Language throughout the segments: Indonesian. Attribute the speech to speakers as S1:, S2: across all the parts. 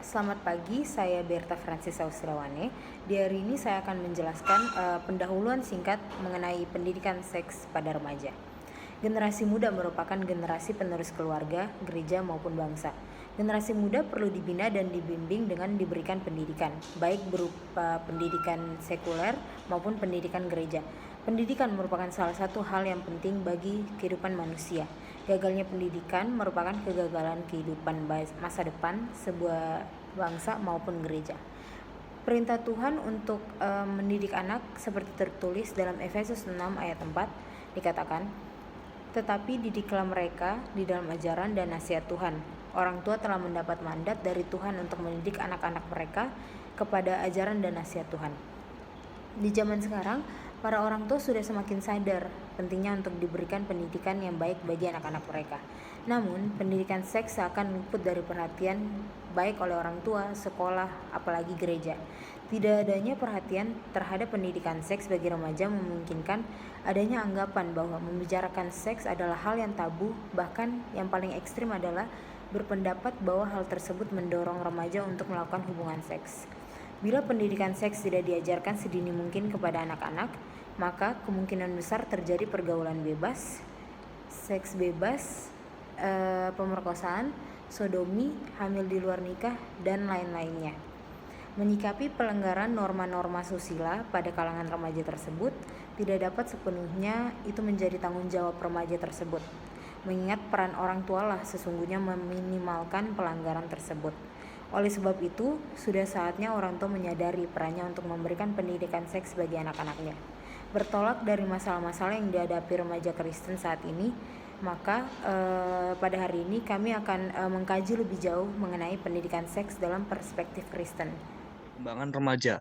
S1: Selamat pagi, saya Berta Francis Austrawane. Di hari ini saya akan menjelaskan pendahuluan singkat mengenai pendidikan seks pada remaja. Generasi muda merupakan generasi penerus keluarga, gereja maupun bangsa. Generasi muda perlu dibina dan dibimbing dengan diberikan pendidikan, baik berupa pendidikan sekuler maupun pendidikan gereja. Pendidikan merupakan salah satu hal yang penting bagi kehidupan manusia. Gagalnya pendidikan merupakan kegagalan kehidupan masa depan sebuah bangsa maupun gereja. Perintah Tuhan untuk mendidik anak seperti tertulis dalam Efesus 6 ayat 4 dikatakan, "Tetapi didiklah mereka di dalam ajaran dan nasihat Tuhan." Orang tua telah mendapat mandat dari Tuhan untuk mendidik anak-anak mereka kepada ajaran dan nasihat Tuhan. Di zaman sekarang, para orang tua sudah semakin sadar pentingnya untuk diberikan pendidikan yang baik bagi anak-anak mereka. Namun, pendidikan seks seakan luput dari perhatian baik oleh orang tua, sekolah, apalagi gereja. Tidak adanya perhatian terhadap pendidikan seks bagi remaja memungkinkan adanya anggapan bahwa membicarakan seks adalah hal yang tabu, bahkan yang paling ekstrim adalah berpendapat bahwa hal tersebut mendorong remaja untuk melakukan hubungan seks. Bila pendidikan seks tidak diajarkan sedini mungkin kepada anak-anak, maka kemungkinan besar terjadi pergaulan bebas, seks bebas, pemerkosaan, sodomi, hamil di luar nikah, dan lain-lainnya. Menyikapi pelanggaran norma-norma susila pada kalangan remaja tersebut tidak dapat sepenuhnya itu menjadi tanggung jawab remaja tersebut, mengingat peran orang tualah sesungguhnya meminimalkan pelanggaran tersebut. Oleh sebab itu, sudah saatnya orang tua menyadari perannya untuk memberikan pendidikan seks bagi anak-anaknya. Bertolak dari masalah-masalah yang dihadapi remaja Kristen saat ini, maka pada hari ini kami akan mengkaji lebih jauh mengenai pendidikan seks dalam perspektif Kristen.
S2: Perkembangan remaja.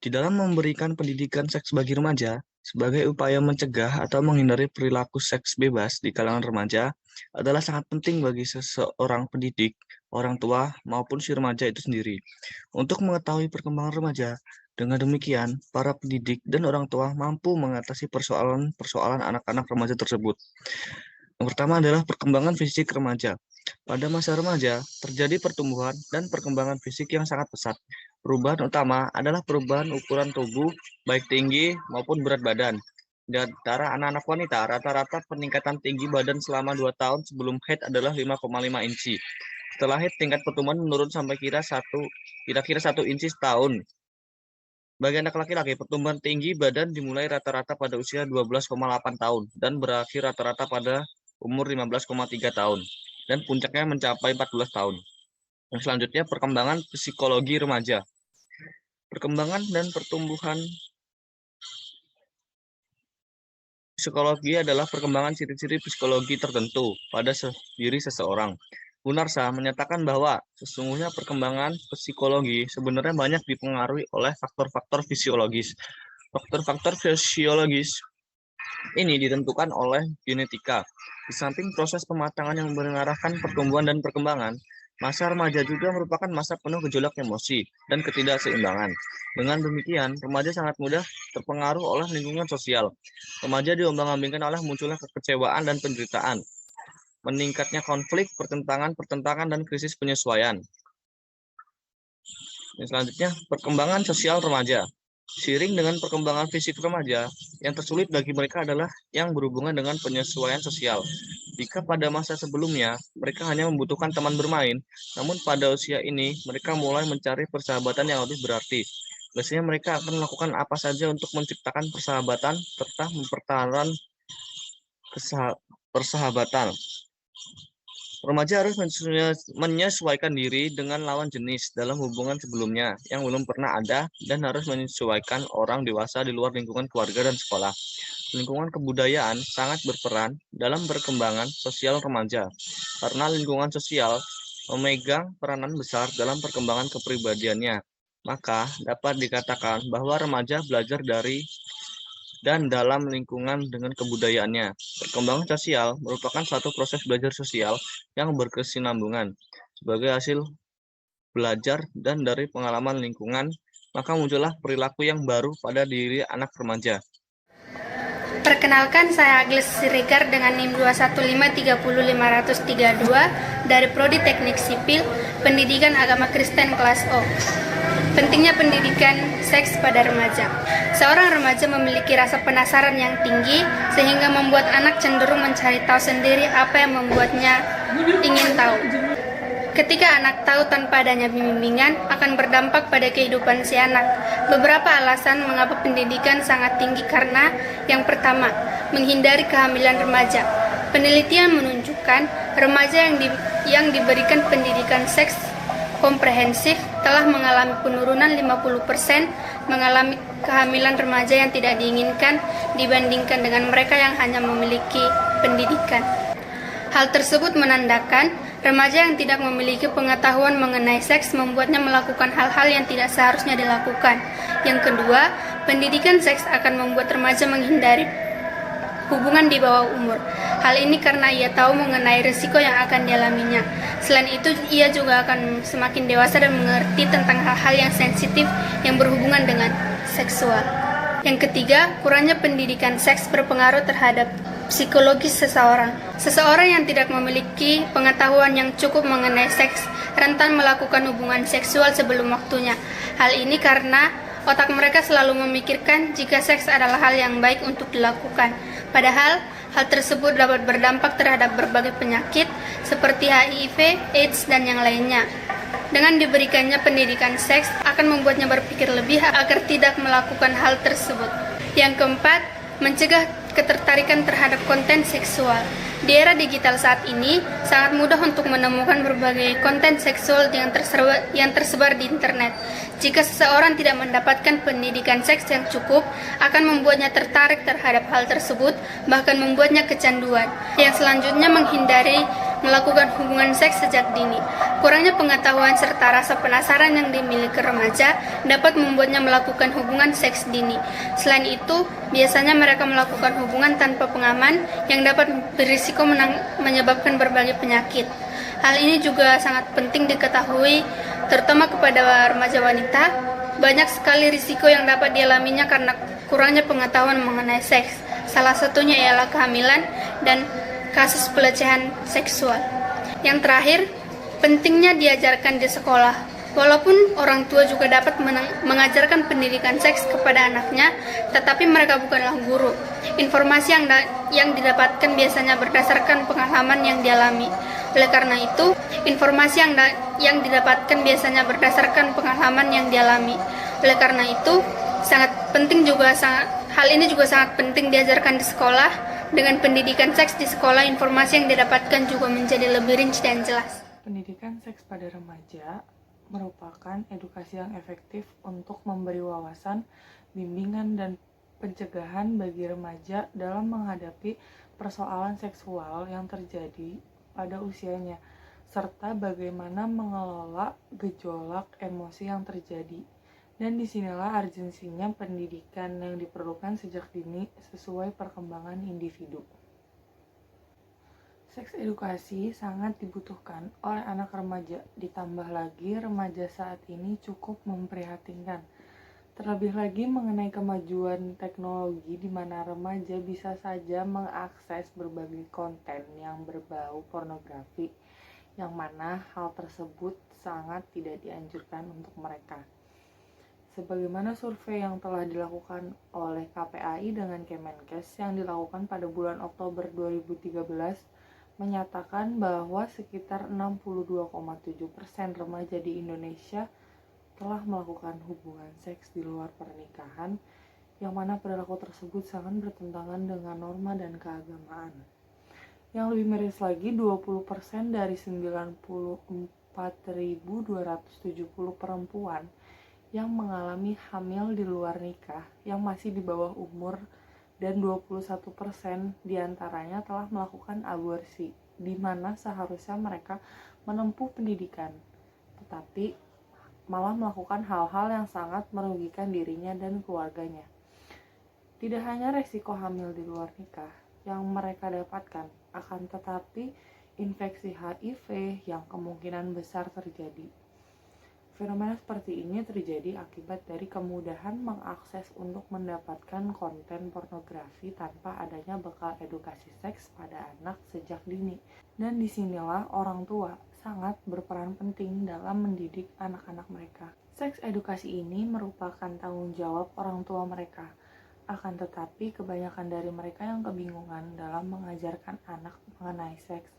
S2: Di dalam memberikan pendidikan seks bagi remaja, sebagai upaya mencegah atau menghindari perilaku seks bebas di kalangan remaja adalah sangat penting bagi seseorang pendidik, orang tua, maupun si remaja itu sendiri. Untuk mengetahui perkembangan remaja, dengan demikian, para pendidik dan orang tua mampu mengatasi persoalan-persoalan anak-anak remaja tersebut. Yang pertama adalah perkembangan fisik remaja. Pada masa remaja, terjadi pertumbuhan dan perkembangan fisik yang sangat pesat. Perubahan utama adalah perubahan ukuran tubuh, baik tinggi maupun berat badan. Di antara anak-anak wanita, rata-rata peningkatan tinggi badan selama 2 tahun sebelum haid adalah 5,5 inci. Setelah haid, tingkat pertumbuhan menurun sampai kira-kira 1 inci setahun. Bagi anak laki-laki, pertumbuhan tinggi badan dimulai rata-rata pada usia 12,8 tahun dan berakhir rata-rata pada umur 15,3 tahun. Dan puncaknya mencapai 14 tahun. Yang selanjutnya, perkembangan psikologi remaja. Perkembangan dan pertumbuhan psikologi adalah perkembangan ciri-ciri psikologi tertentu pada diri seseorang. Gunarsa menyatakan bahwa sesungguhnya perkembangan psikologi sebenarnya banyak dipengaruhi oleh faktor-faktor fisiologis. Faktor-faktor fisiologis ini ditentukan oleh genetika. Di samping proses pematangan yang mengarahkan pertumbuhan dan perkembangan, masa remaja juga merupakan masa penuh gejolak emosi dan ketidakseimbangan. Dengan demikian, remaja sangat mudah terpengaruh oleh lingkungan sosial. Remaja diombang-ambingkan oleh munculnya kekecewaan dan penderitaan, meningkatnya konflik, pertentangan, dan krisis penyesuaian. Yang selanjutnya, perkembangan sosial remaja. Seiring dengan perkembangan fisik remaja, yang tersulit bagi mereka adalah yang berhubungan dengan penyesuaian sosial. Jika pada masa sebelumnya mereka hanya membutuhkan teman bermain, namun pada usia ini mereka mulai mencari persahabatan yang lebih berarti. Biasanya mereka akan melakukan apa saja untuk menciptakan persahabatan serta mempertahankan persahabatan. Remaja harus menyesuaikan diri dengan lawan jenis dalam hubungan sebelumnya yang belum pernah ada dan harus menyesuaikan orang dewasa di luar lingkungan keluarga dan sekolah. Lingkungan kebudayaan sangat berperan dalam perkembangan sosial remaja karena lingkungan sosial memegang peranan besar dalam perkembangan kepribadiannya. Maka dapat dikatakan bahwa remaja belajar dari dan dalam lingkungan dengan kebudayaannya. Perkembangan sosial merupakan suatu proses belajar sosial yang berkesinambungan. Sebagai hasil belajar dan dari pengalaman lingkungan, maka muncullah perilaku yang baru pada diri anak remaja.
S3: Perkenalkan, saya Agnes Siregar dengan NIM 215305532 dari Prodi Teknik Sipil Pendidikan Agama Kristen kelas O. Pentingnya pendidikan seks pada remaja. Seorang remaja memiliki rasa penasaran yang tinggi sehingga membuat anak cenderung mencari tahu sendiri apa yang membuatnya ingin tahu. Ketika anak tahu tanpa adanya bimbingan akan berdampak pada kehidupan si anak. Beberapa alasan mengapa pendidikan sangat tinggi karena yang pertama, menghindari kehamilan remaja. Penelitian menunjukkan remaja yang diberikan pendidikan seks komprehensif telah mengalami penurunan 50% mengalami kehamilan remaja yang tidak diinginkan dibandingkan dengan mereka yang hanya memiliki pendidikan. Hal tersebut menandakan remaja yang tidak memiliki pengetahuan mengenai seks membuatnya melakukan hal-hal yang tidak seharusnya dilakukan. Yang kedua, pendidikan seks akan membuat remaja menghindari hubungan di bawah umur. Hal ini karena ia tahu mengenai risiko yang akan dialaminya. Selain itu, ia juga akan semakin dewasa dan mengerti tentang hal-hal yang sensitif yang berhubungan dengan seksual. Yang ketiga, kurangnya pendidikan seks berpengaruh terhadap psikologis seseorang. Seseorang yang tidak memiliki pengetahuan yang cukup mengenai seks rentan melakukan hubungan seksual sebelum waktunya. Hal ini karena otak mereka selalu memikirkan jika seks adalah hal yang baik untuk dilakukan. Padahal, hal tersebut dapat berdampak terhadap berbagai penyakit seperti HIV, AIDS, dan yang lainnya. Dengan diberikannya pendidikan seks akan membuatnya berpikir lebih agar tidak melakukan hal tersebut. Yang keempat, mencegah ketertarikan terhadap konten seksual. Di era digital saat ini, sangat mudah untuk menemukan berbagai konten seksual yang tersebar di internet. Jika seseorang tidak mendapatkan pendidikan seks yang cukup, akan membuatnya tertarik terhadap hal tersebut, bahkan membuatnya kecanduan. Yang selanjutnya, menghindari melakukan hubungan seks sejak dini. Kurangnya pengetahuan serta rasa penasaran yang dimiliki remaja dapat membuatnya melakukan hubungan seks dini. Selain itu, biasanya mereka melakukan hubungan tanpa pengaman yang dapat berisiko menyebabkan berbagai penyakit. Hal ini juga sangat penting diketahui, terutama kepada remaja wanita. Banyak sekali risiko yang dapat dialaminya karena kurangnya pengetahuan mengenai seks. Salah satunya ialah kehamilan dan kasus pelecehan seksual. Yang terakhir, pentingnya diajarkan di sekolah. Walaupun orang tua juga dapat mengajarkan pendidikan seks kepada anaknya, tetapi mereka bukanlah guru. Informasi yang didapatkan biasanya berdasarkan pengalaman yang dialami. Oleh karena itu, informasi yang didapatkan biasanya berdasarkan pengalaman yang dialami. Oleh karena itu, hal ini juga sangat penting diajarkan di sekolah. Dengan pendidikan seks di sekolah, informasi yang didapatkan juga menjadi lebih rinci dan jelas.
S4: Pendidikan seks pada remaja merupakan edukasi yang efektif untuk memberi wawasan, bimbingan, dan pencegahan bagi remaja dalam menghadapi persoalan seksual yang terjadi pada usianya, serta bagaimana mengelola gejolak emosi yang terjadi. Dan disinilah urgensinya pendidikan yang diperlukan sejak dini sesuai perkembangan individu. Seks edukasi sangat dibutuhkan oleh anak remaja, ditambah lagi remaja saat ini cukup memprihatinkan. Terlebih lagi mengenai kemajuan teknologi di mana remaja bisa saja mengakses berbagai konten yang berbau pornografi, yang mana hal tersebut sangat tidak dianjurkan untuk mereka. Sebagaimana survei yang telah dilakukan oleh KPAI dengan Kemenkes yang dilakukan pada bulan Oktober 2013 menyatakan bahwa sekitar 62,7% remaja di Indonesia telah melakukan hubungan seks di luar pernikahan, yang mana perilaku tersebut sangat bertentangan dengan norma dan keagamaan. Yang lebih miris lagi, 20% dari 94.270 perempuan yang mengalami hamil di luar nikah yang masih di bawah umur, dan 21% diantaranya telah melakukan aborsi, di mana seharusnya mereka menempuh pendidikan, tetapi malah melakukan hal-hal yang sangat merugikan dirinya dan keluarganya. Tidak hanya resiko hamil di luar nikah yang mereka dapatkan, akan tetapi infeksi HIV yang kemungkinan besar terjadi. Fenomena seperti ini terjadi akibat dari kemudahan mengakses untuk mendapatkan konten pornografi tanpa adanya bekal edukasi seks pada anak sejak dini. Dan disinilah orang tua sangat berperan penting dalam mendidik anak-anak mereka. Seks edukasi ini merupakan tanggung jawab orang tua mereka. Akan tetapi kebanyakan dari mereka yang kebingungan dalam mengajarkan anak mengenai seks.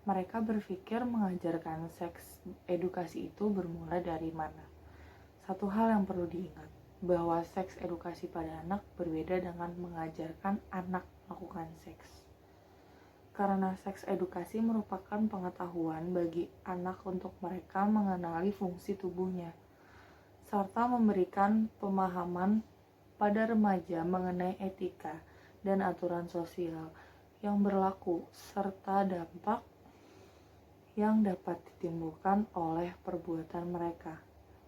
S4: Mereka berpikir mengajarkan seks edukasi itu bermula dari mana. Satu hal yang perlu diingat, bahwa seks edukasi pada anak berbeda dengan mengajarkan anak melakukan seks. Karena seks edukasi merupakan pengetahuan bagi anak untuk mereka mengenali fungsi tubuhnya, serta memberikan pemahaman pada remaja mengenai etika dan aturan sosial yang berlaku, serta dampak yang dapat ditimbulkan oleh perbuatan mereka.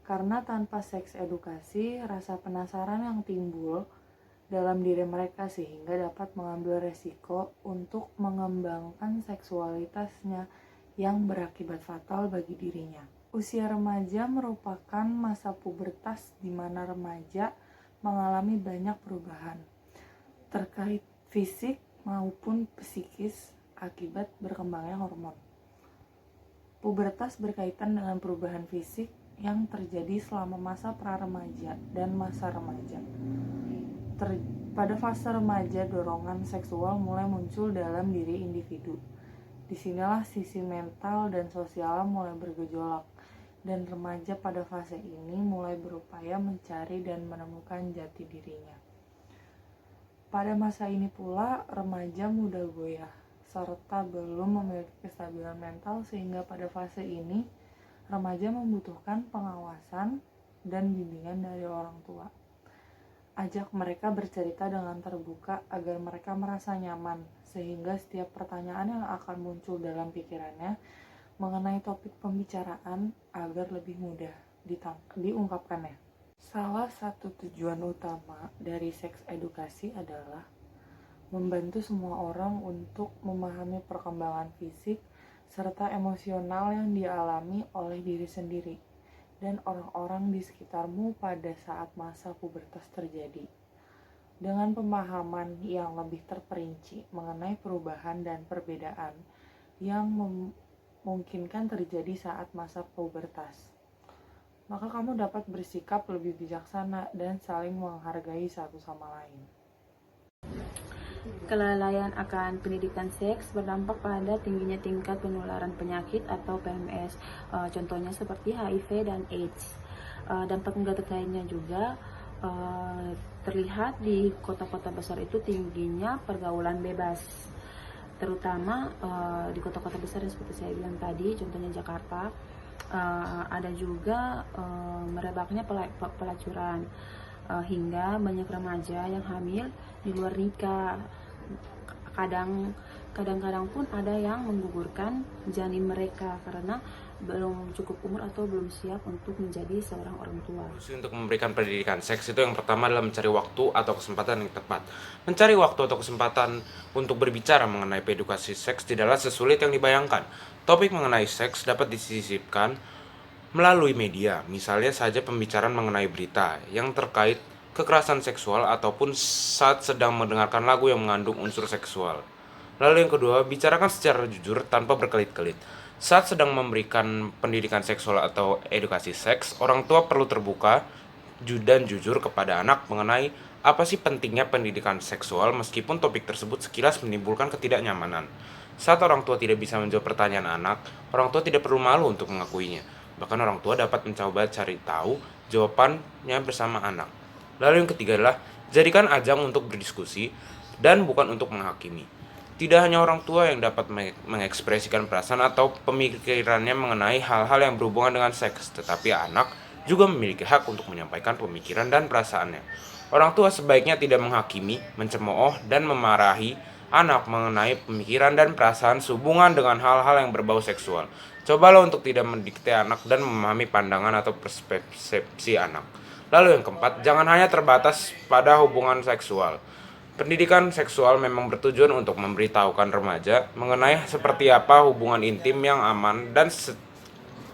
S4: Karena tanpa seks edukasi, rasa penasaran yang timbul dalam diri mereka sehingga dapat mengambil resiko untuk mengembangkan seksualitasnya yang berakibat fatal bagi dirinya. Usia remaja merupakan masa pubertas di mana remaja mengalami banyak perubahan terkait fisik maupun psikis akibat berkembangnya hormon. Pubertas berkaitan dengan perubahan fisik yang terjadi selama masa pra-remaja dan masa remaja. Pada fase remaja, dorongan seksual mulai muncul dalam diri individu. Disinilah sisi mental dan sosial mulai bergejolak, dan remaja pada fase ini mulai berupaya mencari dan menemukan jati dirinya. Pada masa ini pula, remaja mudah goyah, serta belum memiliki kestabilan mental sehingga pada fase ini remaja membutuhkan pengawasan dan bimbingan dari orang tua. Ajak mereka bercerita dengan terbuka agar mereka merasa nyaman sehingga setiap pertanyaan yang akan muncul dalam pikirannya mengenai topik pembicaraan agar lebih mudah diungkapkannya. Salah satu tujuan utama dari seks edukasi adalah membantu semua orang untuk memahami perkembangan fisik serta emosional yang dialami oleh diri sendiri dan orang-orang di sekitarmu pada saat masa pubertas terjadi. Dengan pemahaman yang lebih terperinci mengenai perubahan dan perbedaan yang memungkinkan terjadi saat masa pubertas, maka kamu dapat bersikap lebih bijaksana dan saling menghargai satu sama lain.
S5: Kelalaian akan pendidikan seks berdampak pada tingginya tingkat penularan penyakit atau PMS, contohnya seperti HIV dan AIDS. Dampak negatif lainnya juga terlihat di kota-kota besar itu tingginya pergaulan bebas, terutama di kota-kota besar yang seperti saya bilang tadi, contohnya Jakarta. Ada juga merebaknya pelacuran, hingga banyak remaja yang hamil di luar nikah. Kadang-kadang pun ada yang menggugurkan janin mereka karena belum cukup umur atau belum siap untuk menjadi seorang orang tua.
S6: Untuk memberikan pendidikan seks itu yang pertama adalah mencari waktu atau kesempatan yang tepat. Mencari waktu atau kesempatan untuk berbicara mengenai edukasi seks tidaklah sesulit yang dibayangkan. Topik mengenai seks dapat disisipkan melalui media, misalnya saja pembicaraan mengenai berita yang terkait kekerasan seksual ataupun saat sedang mendengarkan lagu yang mengandung unsur seksual. Lalu yang kedua, bicarakan secara jujur tanpa berkelit-kelit. Saat sedang memberikan pendidikan seksual atau edukasi seks, orang tua perlu terbuka dan jujur kepada anak mengenai apa sih pentingnya pendidikan seksual meskipun topik tersebut sekilas menimbulkan ketidaknyamanan. Saat orang tua tidak bisa menjawab pertanyaan anak, orang tua tidak perlu malu untuk mengakuinya. Bahkan orang tua dapat mencoba cari tahu jawabannya bersama anak. Lalu yang ketiga adalah jadikan ajang untuk berdiskusi dan bukan untuk menghakimi. Tidak hanya orang tua yang dapat mengekspresikan perasaan atau pemikirannya mengenai hal-hal yang berhubungan dengan seks, tetapi anak juga memiliki hak untuk menyampaikan pemikiran dan perasaannya. Orang tua sebaiknya tidak menghakimi, mencemooh, dan memarahi anak mengenai pemikiran dan perasaan sehubungan dengan hal-hal yang berbau seksual. Cobalah untuk tidak mendikte anak dan memahami pandangan atau persepsi anak. Lalu yang keempat, jangan hanya terbatas pada hubungan seksual. Pendidikan seksual memang bertujuan untuk memberitahukan remaja mengenai seperti apa hubungan intim yang aman dan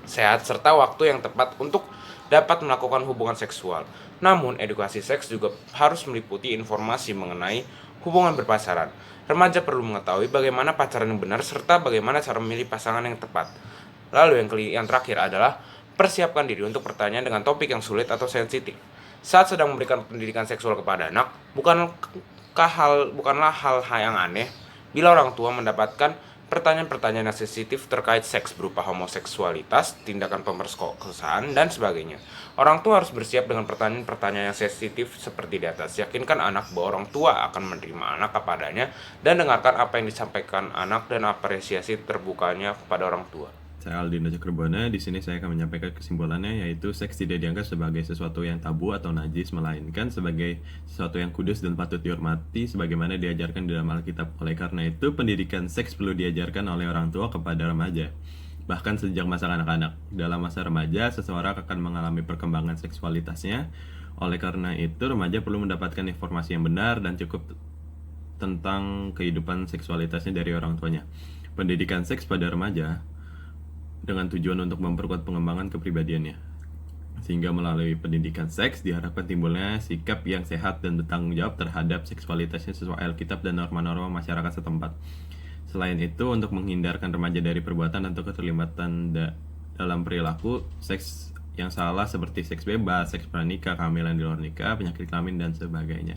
S6: sehat, serta waktu yang tepat untuk dapat melakukan hubungan seksual. Namun, edukasi seks juga harus meliputi informasi mengenai hubungan berpacaran. Remaja perlu mengetahui bagaimana pacaran yang benar serta bagaimana cara memilih pasangan yang tepat. Lalu yang terakhir adalah persiapkan diri untuk pertanyaan dengan topik yang sulit atau sensitif. Saat sedang memberikan pendidikan seksual kepada anak, bukanlah hal yang aneh bila orang tua mendapatkan pertanyaan-pertanyaan yang sensitif terkait seks berupa homoseksualitas, tindakan pemerkosaan, dan sebagainya. Orang tua harus bersiap dengan pertanyaan-pertanyaan yang sensitif seperti di atas. Yakinkan anak bahwa orang tua akan menerima anak apa adanya dan dengarkan apa yang disampaikan anak dan apresiasi terbukanya kepada orang tua.
S7: Saya Aldino Cakrebana. Di sini saya akan menyampaikan kesimpulannya, yaitu seks tidak dianggap sebagai sesuatu yang tabu atau najis, melainkan sebagai sesuatu yang kudus dan patut dihormati sebagaimana diajarkan di dalam Alkitab. Oleh karena itu, pendidikan seks perlu diajarkan oleh orang tua kepada remaja, bahkan sejak masa kanak-kanak. Dalam masa remaja, seseorang akan mengalami perkembangan seksualitasnya. Oleh karena itu, remaja perlu mendapatkan informasi yang benar dan cukup tentang kehidupan seksualitasnya dari orang tuanya. Pendidikan seks pada remaja dengan tujuan untuk memperkuat pengembangan kepribadiannya, sehingga melalui pendidikan seks diharapkan timbulnya sikap yang sehat dan bertanggung jawab terhadap seksualitasnya sesuai Alkitab dan norma-norma masyarakat setempat. Selain itu, untuk menghindarkan remaja dari perbuatan atau keterlibatan dalam perilaku seks yang salah seperti seks bebas, seks pranikah, kehamilan di luar nikah, penyakit kelamin, dan sebagainya.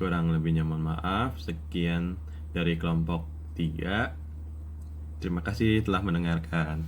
S7: Kurang lebihnya mohon maaf. Sekian dari kelompok 3. Terima kasih telah mendengarkan.